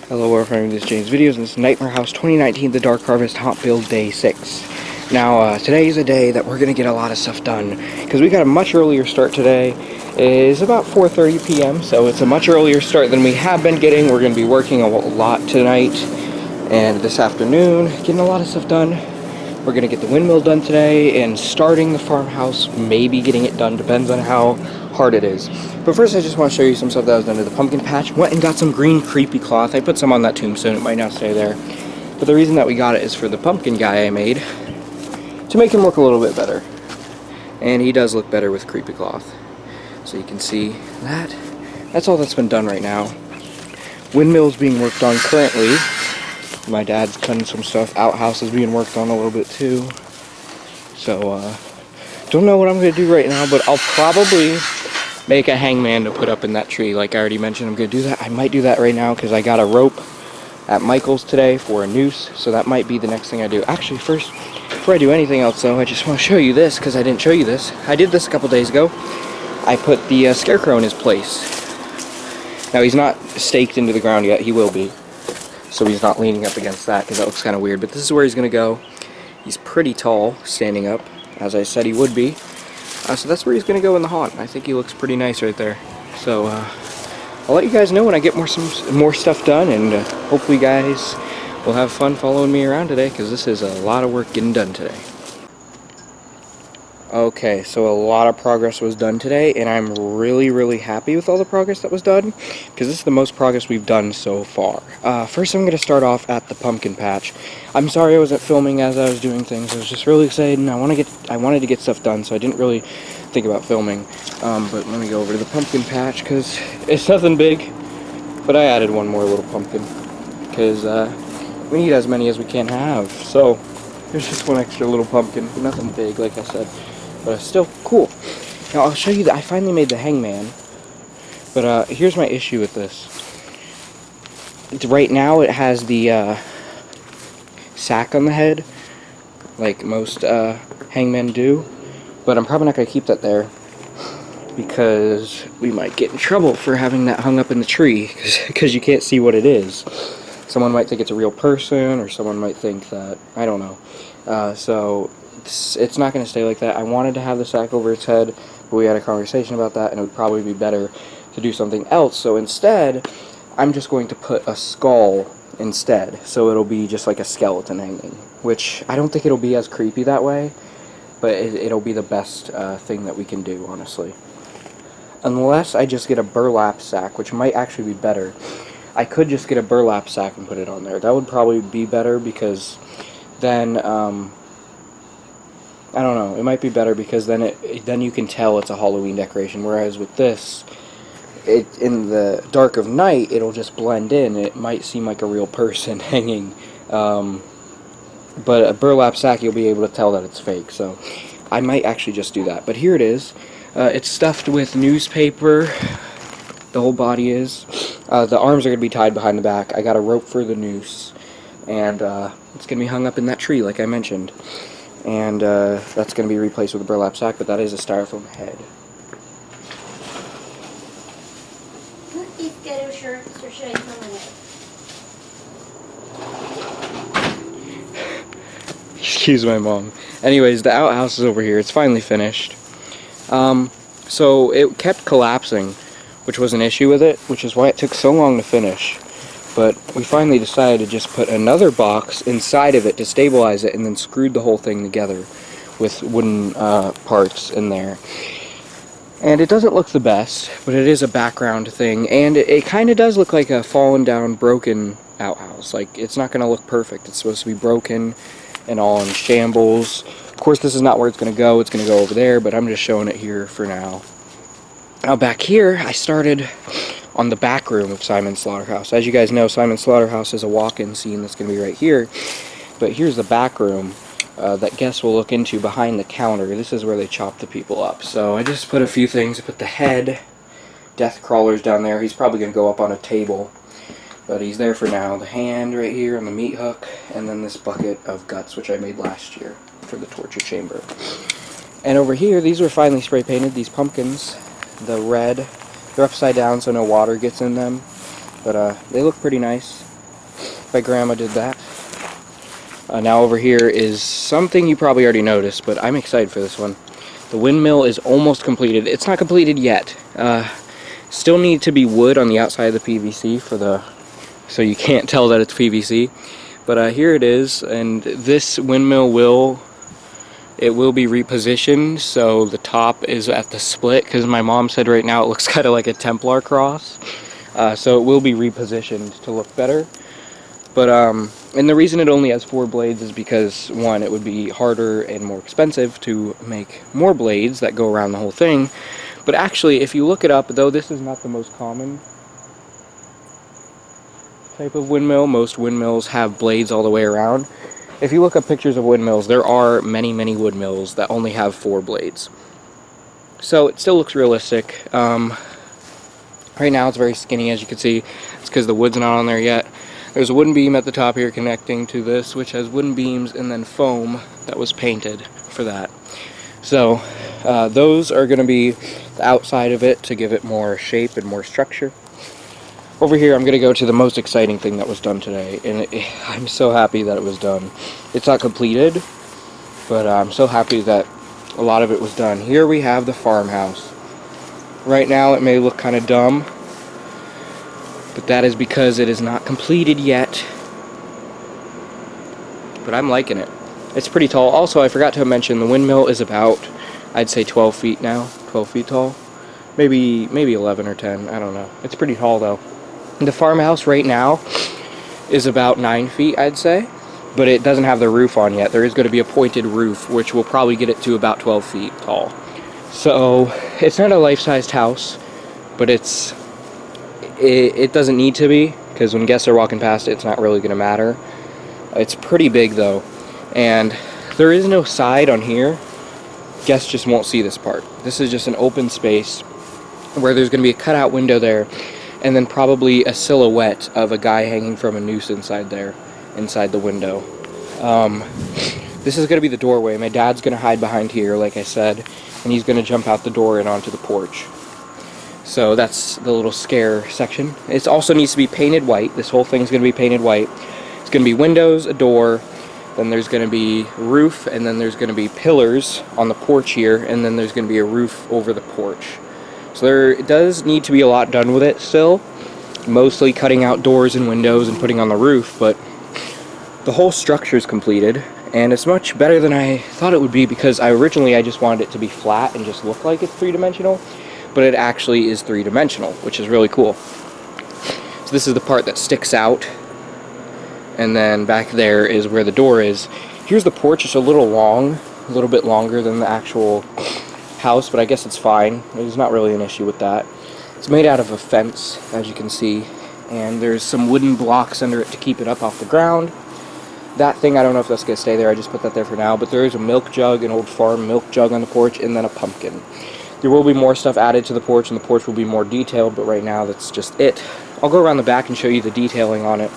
Hello, welcome to this James Videos, and this is Nightmare House 2019, The Dark Harvest Haunt Build Day 6. Now, today is a day that we're going to get a lot of stuff done, because we got a much earlier start today. It is about 4:30 p.m., so it's a much earlier start than we have been getting. We're going to be working a lot tonight and this afternoon, getting a lot of stuff done. We're going to get the Windmill done today, and starting the Farmhouse, maybe getting it done, depends on how hard it is. But first I just want to show you some stuff that was done to the pumpkin patch. Went and got some green creepy cloth. I put some on that tombstone, it might not stay there. But the reason that we got it is for the pumpkin guy I made, to make him look a little bit better. And he does look better with creepy cloth. So you can see that. That's all that's been done right now. Windmill's being worked on currently. My dad's done some stuff. Outhouse is being worked on a little bit too. So, don't know what I'm going to do right now, but I'll probably make a hangman to put up in that tree. Like I already mentioned, I'm going to do that. I might do that right now because I got a rope at Michael's today for a noose, so that might be the next thing I do. Actually, first, before I do anything else though, I just want to show you this because I didn't show you this. I did this a couple days ago. I put the scarecrow in his place. Now he's not staked into the ground yet, he will be. So he's not leaning up against that because that looks kind of weird, but this is where he's going to go. He's pretty tall, standing up, as I said he would be. So that's where he's going to go in the haunt. I think he looks pretty nice right there. So I'll let you guys know when I get more stuff done, and hopefully you guys will have fun following me around today, because this is a lot of work getting done today. Okay, so a lot of progress was done today, and I'm really happy with all the progress that was done, because this is the most progress we've done so far. First I'm going to start off at the pumpkin patch. I'm sorry I wasn't filming as I was doing things. I was just really excited, and I wanted to get stuff done, so I didn't really think about filming. But let me go over to the pumpkin patch, because it's nothing big, but I added one more little pumpkin, because we need as many as we can have. So there's just one extra little pumpkin, nothing big, like I said. But still cool. Now I'll show you that I finally made the hangman. But here's my issue with this. Right now it has the sack on the head, like most hangmen do. But I'm probably not going to keep that there, because we might get in trouble for having that hung up in the tree, because you can't see what it is. Someone might think it's a real person, or someone might think that, I don't know. So it's not going to stay like that. I wanted to have the sack over its head, but we had a conversation about that, and it would probably be better to do something else. So instead, I'm just going to put a skull instead, so it'll be just like a skeleton hanging, which I don't think it'll be as creepy that way, but it'll be the best thing that we can do, honestly. Unless I just get a burlap sack, which might actually be better. I could just get a burlap sack and put it on there. That would probably be better, because then I don't know, it might be better, because then you can tell it's a Halloween decoration, whereas with this, in the dark of night, it'll just blend in. It might seem like a real person hanging, but a burlap sack, you'll be able to tell that it's fake, so I might actually just do that. But here it is. It's stuffed with newspaper, the whole body is. The arms are going to be tied behind the back. I got a rope for the noose, and it's going to be hung up in that tree, like I mentioned. And that's going to be replaced with a burlap sack, but that is a styrofoam head. Put these ghetto shirts, or should I throw it? Excuse my mom. Anyways, the outhouse is over here. It's finally finished. So it kept collapsing, which was an issue with it, which is why it took so long to finish. But we finally decided to just put another box inside of it to stabilize it, and then screwed the whole thing together with wooden parts in there. And it doesn't look the best, but it is a background thing, and it kind of does look like a fallen down, broken outhouse. Like, it's not going to look perfect. It's supposed to be broken and all in shambles. Of course, this is not where it's going to go. It's going to go over there, but I'm just showing it here for now. Now back here, I started on the back room of Simon's Slaughterhouse. As you guys know, Simon's Slaughterhouse is a walk-in scene that's going to be right here. But here's the back room that guests will look into behind the counter. This is where they chop the people up. So I just put a few things. I put the head, death crawler's down there. He's probably going to go up on a table, but he's there for now. The hand right here on the meat hook, and then this bucket of guts, which I made last year for the torture chamber. And over here, these were finally spray painted, these pumpkins. The red, they're upside down so no water gets in them, but they look pretty nice. My grandma did that. Now over here is something you probably already noticed, but I'm excited for this one. The windmill is almost completed. It's not completed yet. Still need to be wood on the outside of the PVC so you can't tell that it's PVC. But here it is, and this windmill will be repositioned, so the top is at the split, because my mom said right now it looks kind of like a Templar cross. So it will be repositioned to look better. But and the reason it only has 4 blades is because, one, it would be harder and more expensive to make more blades that go around the whole thing. But actually, if you look it up, though this is not the most common type of windmill, most windmills have blades all the way around. If you look up pictures of windmills, there are many, many windmills that only have 4 blades. So it still looks realistic. Right now it's very skinny, as you can see. It's because the wood's not on there yet. There's a wooden beam at the top here connecting to this, which has wooden beams and then foam that was painted for that. So those are going to be the outside of it to give it more shape and more structure. Over here I'm going to go to the most exciting thing that was done today, and I'm so happy that it was done. It's not completed, but I'm so happy that a lot of it was done. Here we have the farmhouse. Right now it may look kind of dumb, but that is because it is not completed yet. But I'm liking it. It's pretty tall. Also, I forgot to mention the windmill is about, I'd say 12 feet now. 12 feet tall. Maybe 11 or 10. I don't know. It's pretty tall though. The farmhouse right now is about 9 feet, I'd say. But it doesn't have the roof on yet. There is going to be a pointed roof, which will probably get it to about 12 feet tall. So, it's not a life-sized house, but it doesn't need to be, because when guests are walking past it, it's not really going to matter. It's pretty big though, and there is no side on here. Guests just won't see this part. This is just an open space where there's going to be a cutout window there, and then probably a silhouette of a guy hanging from a noose inside there, inside the window. This is going to be the doorway. My dad's going to hide behind here, like I said, and he's going to jump out the door and onto the porch. So that's the little scare section. It also needs to be painted white. This whole thing's going to be painted white. It's going to be windows, a door, then there's going to be roof, and then there's going to be pillars on the porch here, and then there's going to be a roof over the porch. So it does need to be a lot done with it still. Mostly cutting out doors and windows and putting on the roof, but the whole structure is completed, and it's much better than I thought it would be, because originally I just wanted it to be flat and just look like it's 3-dimensional. But it actually is 3-dimensional, which is really cool. So this is the part that sticks out, and then back there is where the door is. Here's the porch. It's a little long, a little bit longer than the actual house, but I guess it's fine. There's not really an issue with that. It's made out of a fence, as you can see, and there's some wooden blocks under it to keep it up off the ground. That thing, I don't know if that's going to stay there. I just put that there for now, but there is a milk jug, an old farm milk jug on the porch, and then a pumpkin. There will be more stuff added to the porch, and the porch will be more detailed, but right now that's just it. I'll go around the back and show you the detailing on it.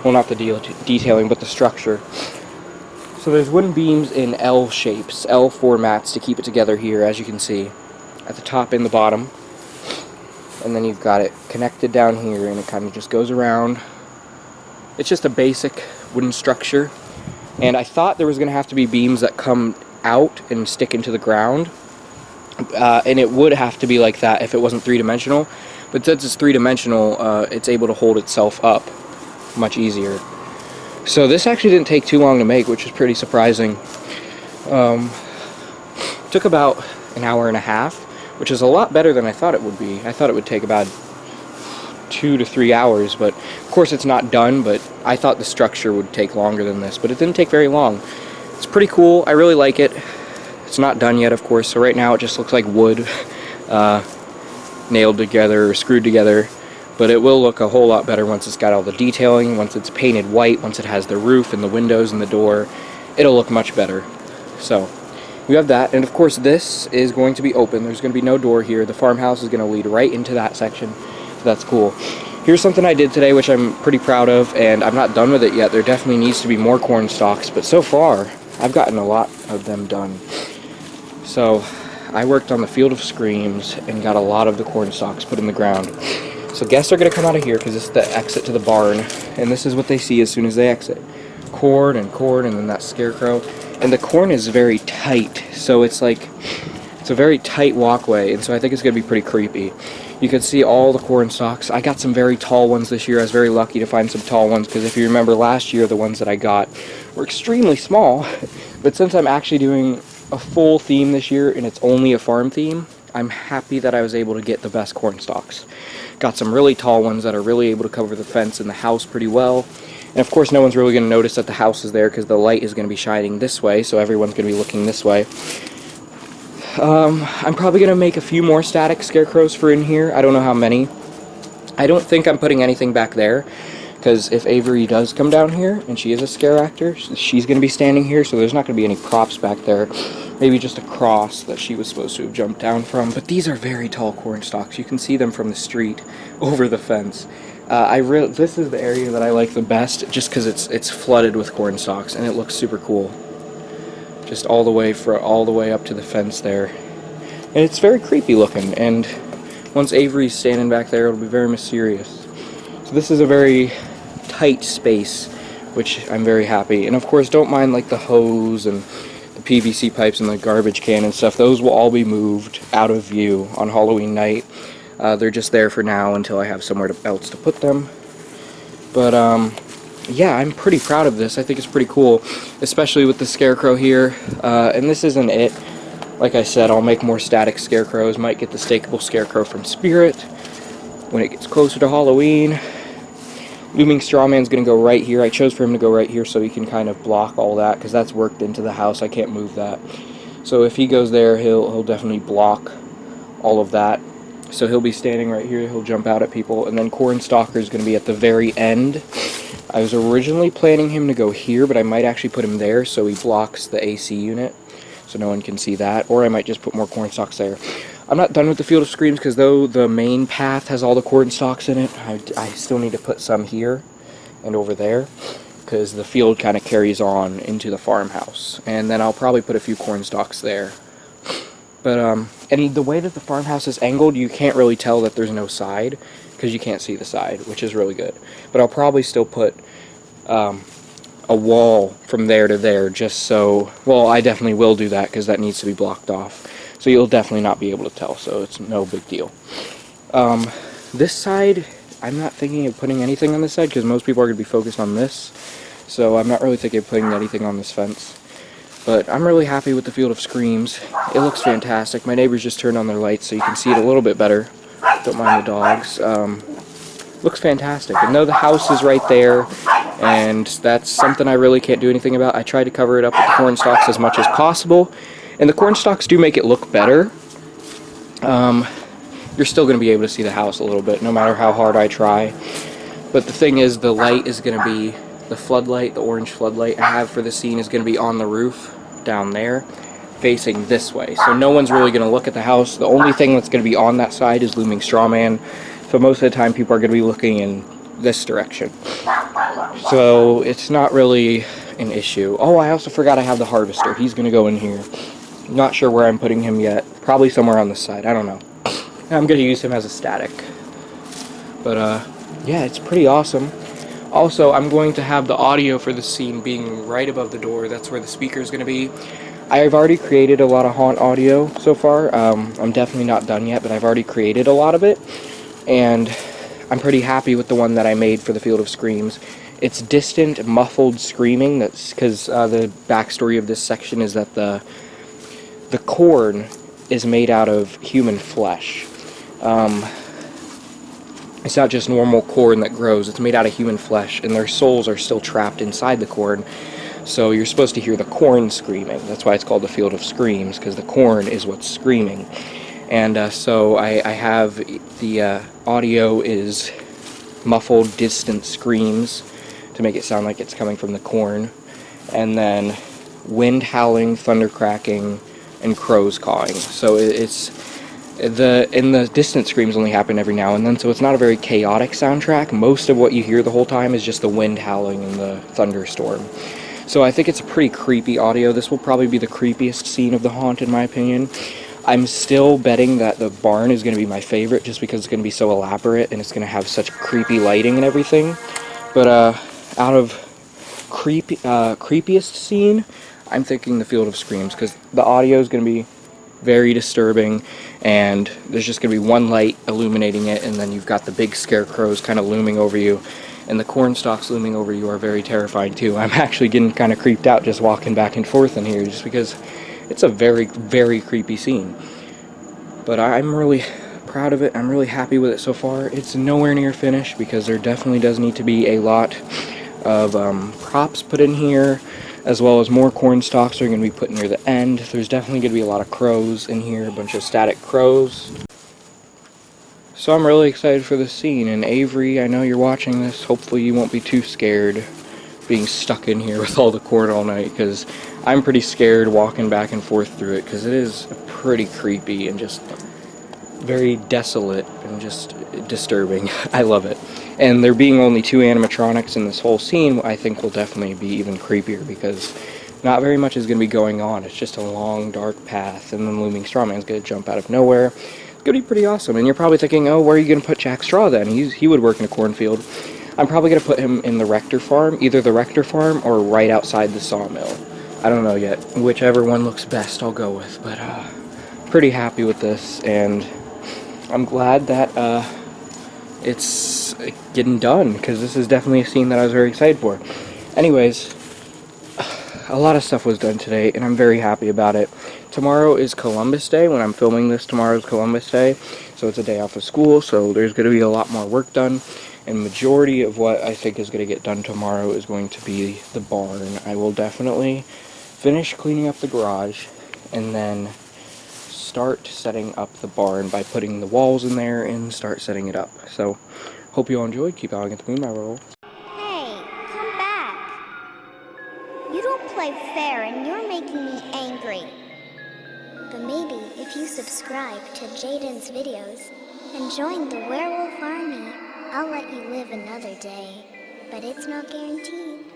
Well, not the detailing, but the structure. So there's wooden beams in L shapes, L formats to keep it together here, as you can see, at the top and the bottom. And then you've got it connected down here, and it kind of just goes around. It's just a basic wooden structure. And I thought there was going to have to be beams that come out and stick into the ground. And it would have to be like that if it wasn't 3-dimensional, but since it's 3-dimensional, it's able to hold itself up much easier. So this actually didn't take too long to make, which is pretty surprising. Took about an hour and a half, which is a lot better than I thought it would be. I thought it would take about 2 to 3 hours, but of course it's not done, but I thought the structure would take longer than this, but it didn't take very long. It's pretty cool. I really like it. It's not done yet, of course, so right now it just looks like wood nailed together or screwed together, but it will look a whole lot better once it's got all the detailing, once it's painted white, once it has the roof and the windows and the door. It'll look much better. So we have that, and of course this is going to be open. There's going to be no door here. The farmhouse is going to lead right into that section, so that's cool. Here's something I did today which I'm pretty proud of, and I'm not done with it yet. There definitely needs to be more corn stalks, but so far I've gotten a lot of them done. So I worked on the Field of Screams and got a lot of the corn stalks put in the ground. So guests are going to come out of here because this is the exit to the barn, and this is what they see as soon as they exit. Corn, and then that scarecrow. And the corn is very tight, so it's like, it's a very tight walkway, and so I think it's going to be pretty creepy. You can see all the corn stalks. I got some very tall ones this year. I was very lucky to find some tall ones, because if you remember last year, the ones that I got were extremely small. But since I'm actually doing a full theme this year, and it's only a farm theme, I'm happy that I was able to get the best corn stalks. Got some really tall ones that are really able to cover the fence and the house pretty well. And of course no one's really going to notice that the house is there because the light is going to be shining this way, so everyone's going to be looking this way. I'm probably going to make a few more static scarecrows for in here. I don't know how many. I don't think I'm putting anything back there, because if Avery does come down here, and she is a scare actor, she's going to be standing here, so there's not going to be any props back there. Maybe just a cross that she was supposed to have jumped down from. But these are very tall corn stalks. You can see them from the street over the fence. This is the area that I like the best, just because it's flooded with corn stalks, and it looks super cool. Just all the way up to the fence there, and it's very creepy looking. And once Avery's standing back there, it'll be very mysterious. So this is a very tight space, which I'm very happy. And of course, don't mind like the hose and the PVC pipes and the garbage can and stuff. Those will all be moved out of view on Halloween night. They're just there for now until I have somewhere else to put them. But yeah, I'm pretty proud of this. I think it's pretty cool, especially with the scarecrow here. And this isn't it. Like I said, I'll make more static scarecrows. Might get the stakeable scarecrow from Spirit when it gets closer to Halloween. Looming Strawman's going to go right here. I chose for him to go right here so he can kind of block all that, because that's worked into the house. I can't move that. So if he goes there, he'll definitely block all of that. So he'll be standing right here. He'll jump out at people. And then Corn Stalker is going to be at the very end. I was originally planning him to go here, but I might actually put him there so he blocks the AC unit, so no one can see that. Or I might just put more corn stalks there. I'm not done with the Field of Screams, because though the main path has all the corn stalks in it, I still need to put some here and over there, because the field kind of carries on into the farmhouse. And then I'll probably put a few corn stalks there. But and the way that the farmhouse is angled, you can't really tell that there's no side, because you can't see the side, which is really good. But I'll probably still put a wall from there to there, just so, well, I definitely will do that, because that needs to be blocked off. So you'll definitely not be able to tell, so it's no big deal. This side, I'm not thinking of putting anything on this side, because most people are going to be focused on this. So I'm not really thinking of putting anything on this fence. But I'm really happy with the Field of Screams. It looks fantastic. My neighbors just turned on their lights so you can see it a little bit better. Don't mind the dogs. Looks fantastic. And though the house is right there, and that's something I really can't do anything about, I tried to cover it up with the corn stalks as much as possible. And the corn stalks do make it look better. You're still going to be able to see the house a little bit, no matter how hard I try. But the thing is, the light is going to be, the floodlight, the orange floodlight I have for the scene is going to be on the roof down there, facing this way. So no one's really going to look at the house. The only thing that's going to be on that side is Looming Strawman. So most of the time people are going to be looking in this direction. So it's not really an issue. Oh, I also forgot I have the harvester. He's going to go in here. Not sure where I'm putting him yet. Probably somewhere on the side. I don't know. I'm going to use him as a static. But yeah, it's pretty awesome. Also, I'm going to have the audio for the scene being right above the door. That's where the speaker is going to be. I've already created a lot of haunt audio so far. I'm definitely not done yet, but I've already created a lot of it. And I'm pretty happy with the one that I made for the Field of Screams. It's distant, muffled screaming. That's because the backstory of this section is that the corn is made out of human flesh. It's not just normal corn that grows, it's made out of human flesh, and their souls are still trapped inside the corn. So you're supposed to hear the corn screaming. That's why it's called the Field of Screams, because the corn is what's screaming. And so I have the audio is muffled, distant screams to make it sound like it's coming from the corn. And then wind howling, thunder cracking, and crows cawing. So it's the distant screams only happen every now and then, so it's not a very chaotic soundtrack. Most of what you hear the whole time is just the wind howling and the thunderstorm. So I think it's a pretty creepy audio. This will probably be the creepiest scene of the haunt, in my opinion. I'm still betting that the barn is going to be my favorite just because it's going to be so elaborate and it's going to have such creepy lighting and everything. But out of creepiest scene, I'm thinking the Field of Screams, because the audio is going to be very disturbing, and there's just going to be one light illuminating it, and then you've got the big scarecrows kind of looming over you, and the corn stalks looming over you are very terrifying too. I'm actually getting kind of creeped out just walking back and forth in here, just because it's a very, very creepy scene. But I'm really proud of it. I'm really happy with it so far. It's nowhere near finished because there definitely does need to be a lot of props put in here, as well as more corn stalks are going to be put near the end. There's definitely going to be a lot of crows in here, a bunch of static crows. So I'm really excited for this scene. And Avery, I know you're watching this. Hopefully you won't be too scared being stuck in here with all the corn all night, because I'm pretty scared walking back and forth through it, because it is pretty creepy and just very desolate and just disturbing. I love it. And there being only 2 animatronics in this whole scene, I think will definitely be even creepier, because not very much is going to be going on. It's just a long, dark path, and then Looming Strawman's going to jump out of nowhere. It's going to be pretty awesome. And you're probably thinking, oh, where are you going to put Jack Straw then? He would work in a cornfield. I'm probably going to put him in the Rector farm, either the Rector farm or right outside the sawmill. I don't know yet. Whichever one looks best, I'll go with. But pretty happy with this, and I'm glad that it's getting done, because this is definitely a scene that I was very excited for. Anyways, a lot of stuff was done today, and I'm very happy about it. Tomorrow is Columbus Day. When I'm filming this, tomorrow is Columbus Day, so it's a day off of school, so there's going to be a lot more work done, and majority of what I think is going to get done tomorrow is going to be the barn. I will definitely finish cleaning up the garage, and then start setting up the barn by putting the walls in there and start setting it up. So, hope you all enjoyed. Keep howling at the moon, my werewolf. Hey, come back. You don't play fair and you're making me angry. But maybe if you subscribe to Jaden's videos and join the werewolf army, I'll let you live another day. But it's not guaranteed.